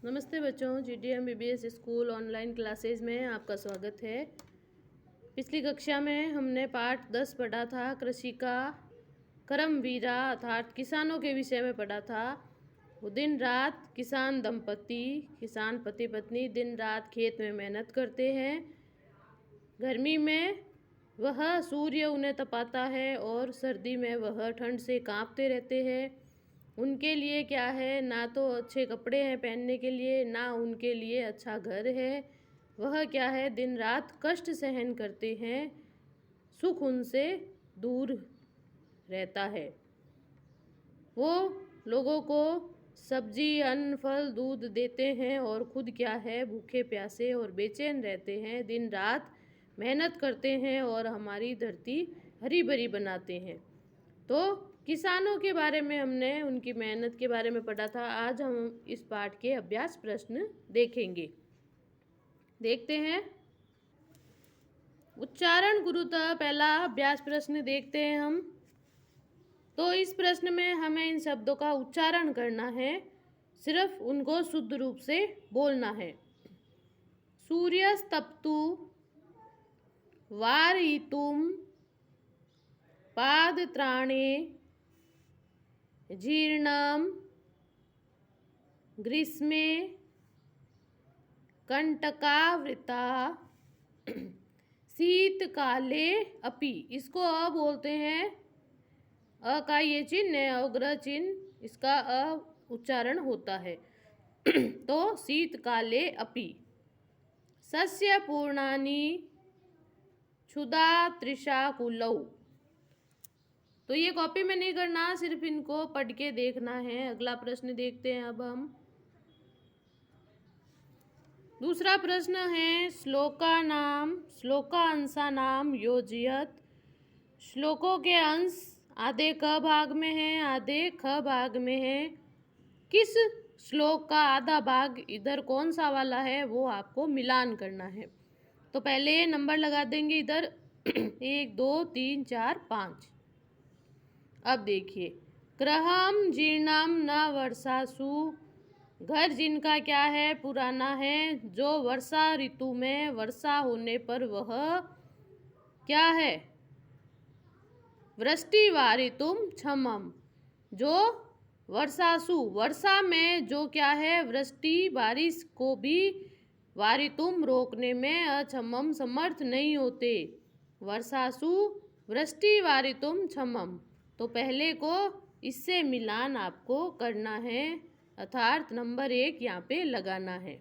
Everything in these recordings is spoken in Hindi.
नमस्ते बच्चों, GTM BBS school online classes में आपका स्वागत है। पिछली कक्षा में हमने पाठ 10 पढ़ा था। कृषि का करमवीरा अर्थात किसानों के विषय में पढ़ा था। वो दिन रात किसान दंपति, किसान पति पत्नी दिन रात खेत में मेहनत करते हैं। गर्मी में वह सूर्य उन्हें तपाता है और सर्दी में वह ठंड से कांपते रहते हैं। उनके लिए क्या है, ना तो अच्छे कपड़े हैं पहनने के लिए, ना उनके लिए अच्छा घर है। वह क्या है, दिन रात कष्ट सहन करते हैं, सुख उनसे दूर रहता है। वो लोगों को सब्जी, अन्न, फल, दूध देते हैं और खुद क्या है, भूखे प्यासे और बेचैन रहते हैं। दिन रात मेहनत करते हैं और हमारी धरती हरी भरी बनाते हैं। तो किसानों के बारे में हमने उनकी मेहनत के बारे में पढ़ा था। आज हम इस पाठ के अभ्यास प्रश्न देखेंगे। देखते हैं। उच्चारण गुरुतः पहला अभ्यास प्रश्न देखते हैं हम। तो इस प्रश्न में हमें इन शब्दों का उच्चारण करना है, सिर्फ उनको शुद्ध रूप से बोलना है। सूर्यस्तप्तु वारयितुम पादत्राणे जीर्णम ग्रीष्मे कंटकावृता शीतकाले अपि। इसको अ बोलते हैं। अ का ये चिन्ह है, अग्र चिन्ह, इसका अ उच्चारण होता है। तो शीतकाले अपि। सस्य पूर्णानि क्षुधा तृषा कुलौ। तो ये कॉपी में नहीं करना, सिर्फ इनको पढ़ के देखना है। अगला प्रश्न देखते हैं अब हम। दूसरा प्रश्न है श्लोकांशा नाम योजयत। श्लोकों के अंश आधे क भाग में है, आधे ख भाग में है। किस श्लोक का आधा भाग इधर कौन सा वाला है, वो आपको मिलान करना है। तो पहले नंबर लगा देंगे इधर 1 2 3 4 5। अब देखिए, गृहम जीर्णम न वर्षासु। घर जिनका क्या है, पुराना है, जो वर्षा ऋतु में वर्षा होने पर वह क्या है, वृष्टि वारितुम क्षमम। जो वर्षासु वर्षा में जो क्या है, वृष्टि बारिश को भी वारितुम रोकने में अक्षमम समर्थ नहीं होते। वर्षासु वृष्टि वारितुम क्षमम। तो पहले को इससे मिलान आपको करना है, अर्थात नंबर 1 यहाँ पे लगाना है।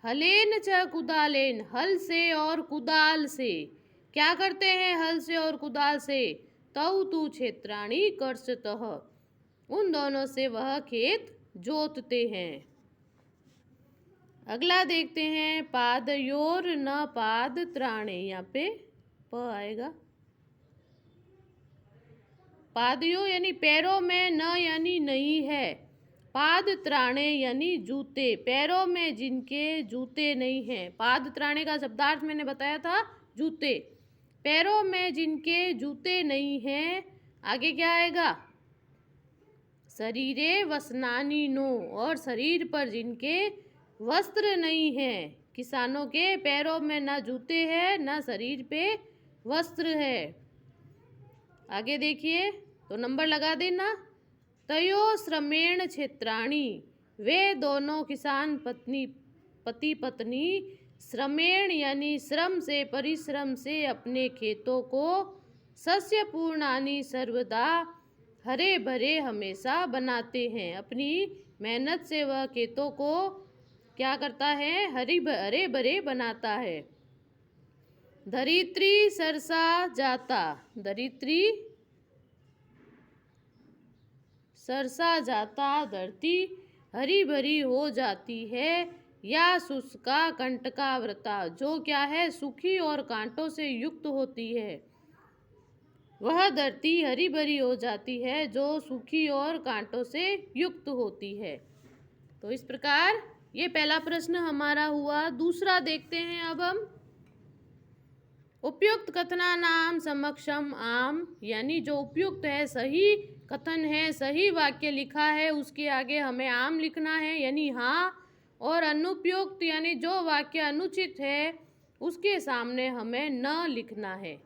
हलेन च कुदालेन, हल से और कुदाल से। क्या करते हैं हल से और कुदाल से? तौ तु क्षेत्राणि कर्षतः, उन दोनों से वह खेत जोतते हैं। अगला देखते हैं। पादयोर न पाद त्राणे, यहाँ पे प आएगा। पादयो यानी पैरों में, न यानी नहीं है। पाद त्राणे यानी जूते, पैरों में जिनके जूते नहीं हैं। पाद त्राणे का शब्दार्थ मैंने बताया था, जूते। पैरों में जिनके जूते नहीं हैं। आगे क्या आएगा? शरीरे वसनानि नो, और शरीर पर जिनके वस्त्र नहीं हैं। किसानों के पैरों में ना जूते हैं, ना शरीर पे वस्त्र है। आगे देखिए, तो नंबर लगा देना। तयो श्रमेण क्षेत्राणि, वे दोनों किसान पति पत्नी श्रमेण यानी श्रम से, परिश्रम से अपने खेतों को सस्य पूर्णानि सर्वदा, हरे भरे हमेशा बनाते हैं। अपनी मेहनत से वह खेतों को क्या करता है, हरे भरे बनाता है। धरित्री सरसा जाता, धरित्री सरसा जाता, धरती हरी भरी हो जाती है। या शुष्का कंटकावृता, जो क्या है, सूखी और कांटों से युक्त होती है। वह धरती हरी भरी हो जाती है जो सूखी और कांटों से युक्त होती है। तो इस प्रकार ये पहला प्रश्न हमारा हुआ। दूसरा देखते हैं अब हम। उपयुक्त कथना नाम समक्षम आम, यानी जो उपयुक्त है, सही कथन है, सही वाक्य लिखा है, उसके आगे हमें आम लिखना है, यानी हाँ और अनुपयुक्त यानी जो वाक्य अनुचित है उसके सामने हमें न लिखना है।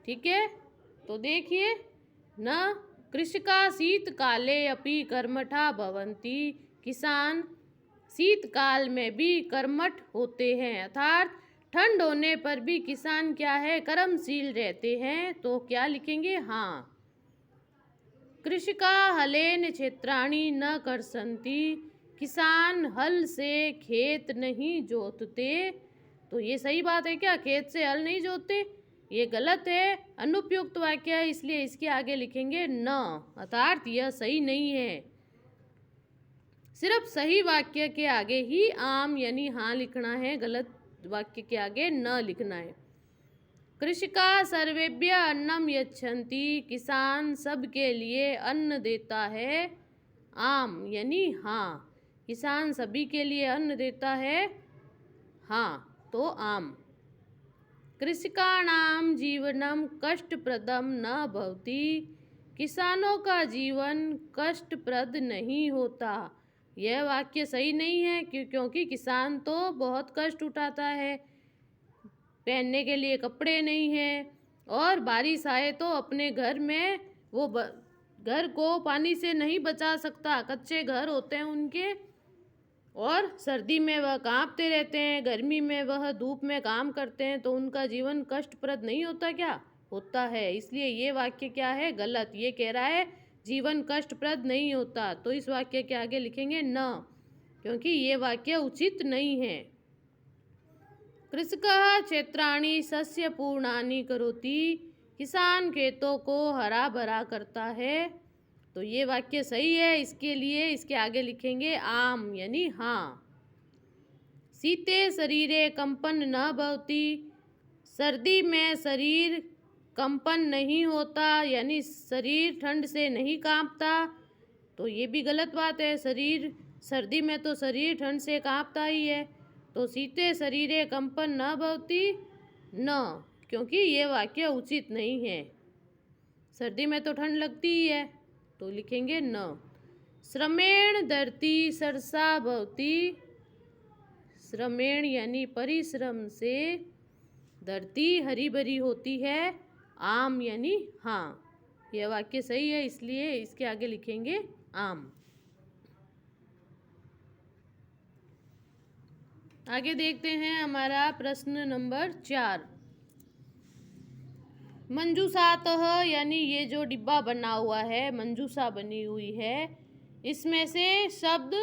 ठीक है, तो देखिए, न कृषका शीतकाले अपि कर्मठा भवन्ति, किसान शीतकाल में भी कर्मठ होते हैं, अर्थात ठंड होने पर भी किसान क्या है, कर्मशील रहते हैं। तो क्या लिखेंगे, हाँ। कृषका हलेन क्षेत्राणि न कर्षन्ति, किसान हल से खेत नहीं जोतते। तो ये सही बात है क्या, खेत से हल नहीं जोतते? ये गलत है, अनुपयुक्त वाक्य है, इसलिए इसके आगे लिखेंगे न, अर्थात यह सही नहीं है। सिर्फ सही वाक्य के आगे ही आम यानी हाँ लिखना है, गलत वाक्य के आगे न लिखना है। कृषका सर्वेभ्य अन्नम यच्छन्ति, किसान सबके लिए अन्न देता है, आम यानी हाँ, किसान सभी के लिए अन्न देता है, हाँ, तो आम। कृषकाणाम जीवनम कष्टप्रदम न भवति, किसानों का जीवन कष्टप्रद नहीं होता। यह वाक्य सही नहीं है, क्योंकि किसान तो बहुत कष्ट उठाता है, पहनने के लिए कपड़े नहीं है, और बारिश आए तो अपने घर में वो घर को पानी से नहीं बचा सकता, कच्चे घर होते हैं उनके, और सर्दी में वह कांपते रहते हैं, गर्मी में वह धूप में काम करते हैं, तो उनका जीवन कष्टप्रद नहीं होता क्या, होता है। इसलिए ये वाक्य क्या है, गलत। ये कह रहा है जीवन कष्टप्रद नहीं होता, तो इस वाक्य के आगे लिखेंगे न, क्योंकि ये वाक्य उचित नहीं है। कृषकः क्षेत्राणि सस्य पूर्णानि करोति, किसान खेतों को हरा भरा करता है। तो ये वाक्य सही है, इसके लिए इसके आगे लिखेंगे आम यानी हाँ। शीते शरीरे कंपन न भवति, सर्दी में शरीर कंपन नहीं होता, यानी शरीर ठंड से नहीं कांपता। तो ये भी गलत बात है, शरीर सर्दी में तो शरीर ठंड से कांपता ही है। तो शीते शरीरे कंपन न भवति न, क्योंकि ये वाक्य उचित नहीं है, सर्दी में तो ठंड लगती ही है, तो लिखेंगे न। श्रमेण धरती सरसा भवति, श्रमेण यानी परिश्रम से धरती हरी भरी होती है, आम यानी हाँ। यह वाक्य सही है, इसलिए इसके आगे लिखेंगे आम। आगे देखते हैं हमारा प्रश्न नंबर 4। मंजूषातः यानी ये जो डिब्बा बना हुआ है, मंजूषा बनी हुई है, इसमें से शब्द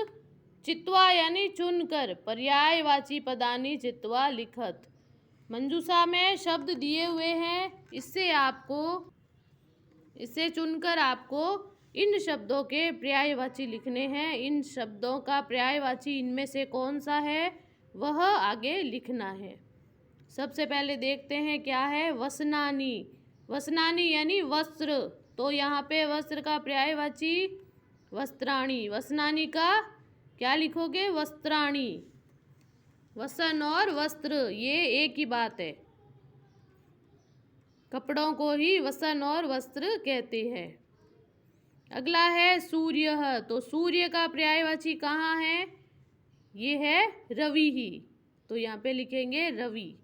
चित्वा यानी चुनकर पर्यायवाची पदानि चित्वा लिखत। मंजूषा में शब्द दिए हुए हैं, इससे चुनकर आपको इन शब्दों के पर्यायवाची लिखने हैं। इन शब्दों का पर्यायवाची इनमें से कौन सा है, वह आगे लिखना है। सबसे पहले देखते हैं क्या है, वसनानी। वसनानी यानी वस्त्र, तो यहाँ पे वस्त्र का पर्यायवाची वस्त्राणी। वसनानी का क्या लिखोगे, वस्त्राणी। वसन और वस्त्र ये एक ही बात है, कपड़ों को ही वसन और वस्त्र कहते हैं। अगला है सूर्य, तो सूर्य का पर्यायवाची कहाँ है, ये है रवि ही, तो यहाँ पे लिखेंगे रवि।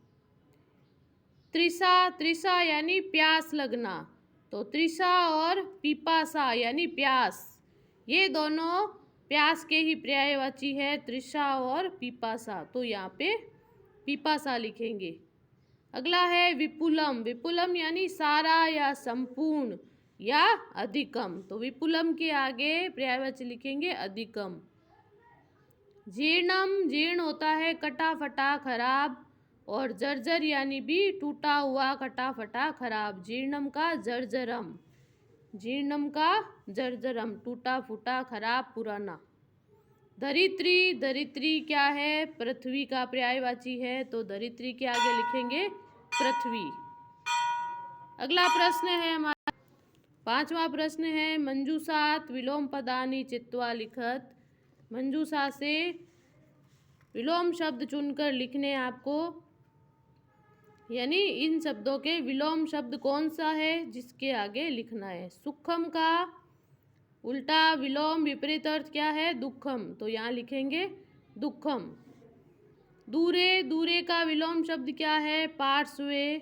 तृषा, तृषा यानी प्यास लगना, तो तृषा और पिपासा यानी प्यास, ये दोनों प्यास के ही पर्यायवाची है, तृषा और पिपासा, तो यहाँ पे पिपासा लिखेंगे। अगला है विपुलम। विपुलम यानी सारा या संपूर्ण या अधिकम, तो विपुलम के आगे पर्यायवाची लिखेंगे अधिकम। जीर्णम, जीर्ण होता है कटा फटा खराब, और जर्जर यानी भी टूटा हुआ कटा फटा खराब। जीर्णम का जर्जरम, जीर्णम का जर्जरम, टूटा फूटा खराब पुराना। धरित्री, धरित्री क्या है, पृथ्वी का पर्यायवाची है, तो धरित्री के आगे लिखेंगे पृथ्वी। अगला प्रश्न है हमारा 5वां प्रश्न है, मंजूषात विलोम पदानि चित्वा लिखत। मंजूषा से विलोम शब्द चुनकर लिखने आपको, यानी इन शब्दों के विलोम शब्द कौन सा है जिसके आगे लिखना है। सुखम का उल्टा विलोम विपरीत अर्थ क्या है, दुखम, तो यहाँ लिखेंगे दुखम। दूरे, दूरे का विलोम शब्द क्या है? पार्श्वे,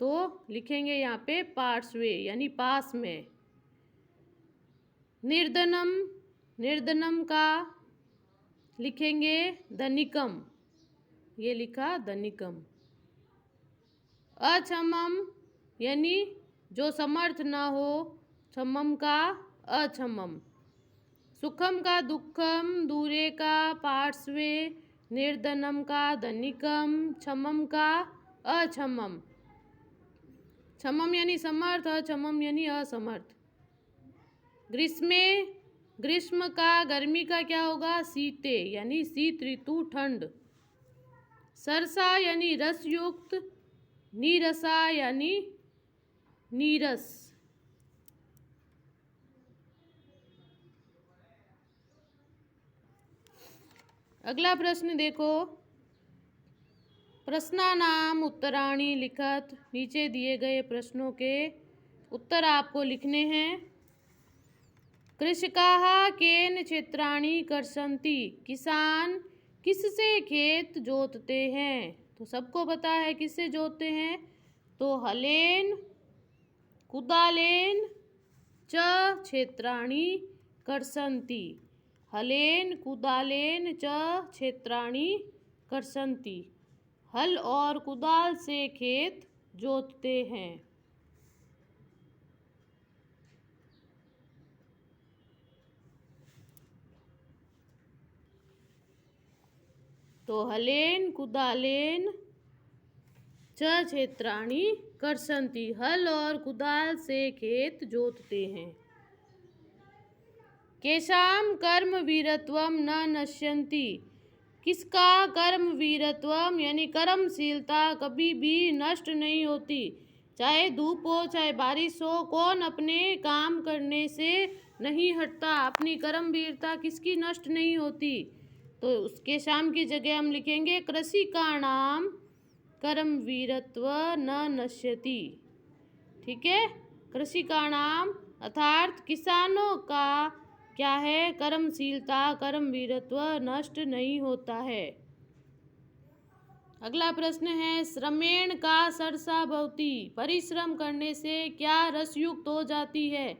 तो लिखेंगे यहाँ पे पार्श्वे यानी पास में। निर्धनम, निर्धनम का लिखेंगे धनिकम, ये लिखा धनिकम। अक्षमम यानी जो समर्थ न हो, क्षमम का अक्षमम। सुखम का दुखम, दूरे का पार्श्वे, निर्धनम का धनिकम, क्षमम का अक्षमम। क्षमम यानी समर्थ, अक्षमम यानी असमर्थ। ग्रीष्मे, ग्रीष्म का गर्मी का क्या होगा? शीते यानी शीत ऋतु, ठंड। सरसा यानी रसयुक्त, नीरसा यानी नीरस। अगला प्रश्न देखो। प्रश्नानाम उत्तराणि लिखत। नीचे दिए गए प्रश्नों के उत्तर आपको लिखने हैं। कृषकाः केन क्षेत्राणि कर्षन्ति? किसान किससे खेत जोतते हैं? तो सबको पता है किससे जोतते हैं, तो हलेन, कुदालेन च क्षेत्राणि कर्षन्ति। हलेन, कुदालेन च क्षेत्राणि कर्षन्ति। हल और कुदाल से खेत जोतते हैं। तो हलेन, कुदालेन च क्षेत्राणि कर्षन्ति। हल और कुदाल से खेत जोतते हैं। केषां कर्म वीरत्वम न नश्यन्ति? किसका कर्म वीरत्वम यानी कर्मशीलता कभी भी नष्ट नहीं होती। चाहे धूप हो, चाहे बारिश हो, कौन अपने काम करने से नहीं हटता। अपनी कर्म वीरता किसकी नष्ट नहीं होती, तो उसके शाम की जगह हम लिखेंगे कृषिकाणाम कर्म वीरत्व न नश्यति। ठीक है, कृषिकाणाम अर्थात किसानों का क्या है? कर्मशीलता, कर्म वीरत्व नष्ट नहीं होता है। अगला प्रश्न है श्रमेण का सरसा भवति? परिश्रम करने से क्या रसयुक्त हो जाती है,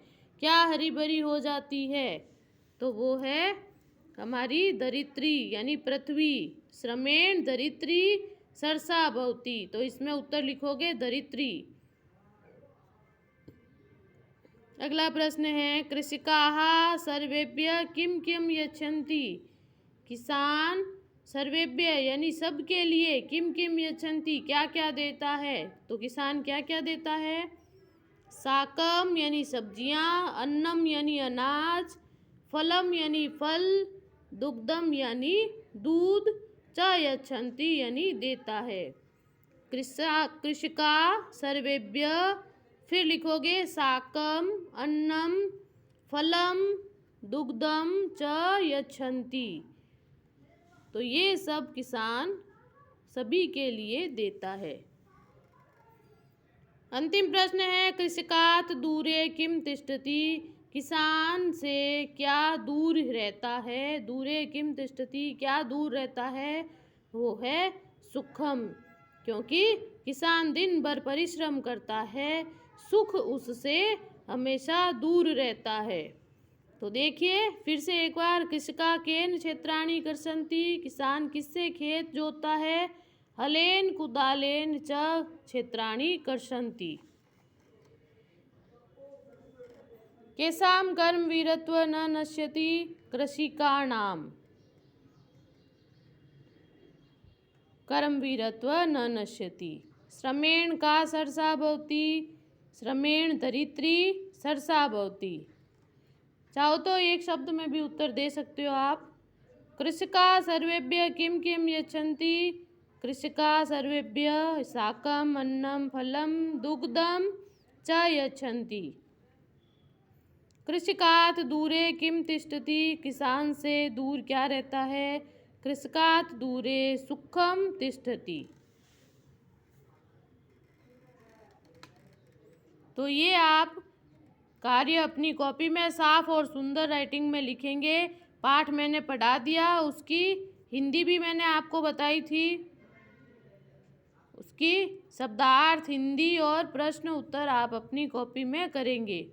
क्या हरी भरी हो जाती है? तो वो है हमारी धरित्री यानी पृथ्वी। श्रमेण धरित्री सरसा भवति, तो इसमें उत्तर लिखोगे धरित्री। अगला प्रश्न है कृषकाः सर्वेभ्यः किम किम यच्छन्ति? किसान सर्वेभ्य यानी सबके लिए किम किम यच्छन्ति क्या क्या देता है, तो किसान क्या क्या देता है? साकम यानी सब्जियां, अन्नम यानी अनाज, फलम यानी फल, दुग्धम यानी दूध, च यच्छन्ति यानी देता है। कृषका सर्वेभ्य, फिर लिखोगे साकम, अन्नम, फलम, दुग्धम च यच्छन्ति, तो ये सब किसान सभी के लिए देता है। अंतिम प्रश्न है कृषकात् दूरे किम तिष्ठति? किसान से क्या दूर रहता है? दूरे किम तिष्ठति क्या दूर रहता है? वो है सुखम, क्योंकि किसान दिन भर परिश्रम करता है, सुख उससे हमेशा दूर रहता है। तो देखिए फिर से एक बार, कृषका केन क्षेत्राणि कर्षन्ति? किसान किससे खेत जोतता है? हलेन, कुदालेन च क्षेत्राणि कर्षन्ति। केषां कर्म वीरत्व न नश्यति? कृषिकाणाम कर्म वीरत्व न नश्यति। श्रमेण का सरसा भवति? श्रमेण धरित्री सरसा भवति। चाहो तो एक शब्द में भी उत्तर दे सकते हो आप। कृषका सर्वेभ्य किम किम यच्छन्ति? कृषका सर्वेभ्य साकम, अन्नम, फलम, दुग्धम च यच्छन्ति। कृषकात् दूरे किम तिष्ठति? किसान से दूर क्या रहता है? कृषकात् दूरे सुखम तिष्ठति। तो ये आप कार्य अपनी कॉपी में साफ और सुंदर राइटिंग में लिखेंगे। पाठ मैंने पढ़ा दिया, उसकी हिंदी भी मैंने आपको बताई थी, उसकी शब्दार्थ हिंदी और प्रश्न उत्तर आप अपनी कॉपी में करेंगे।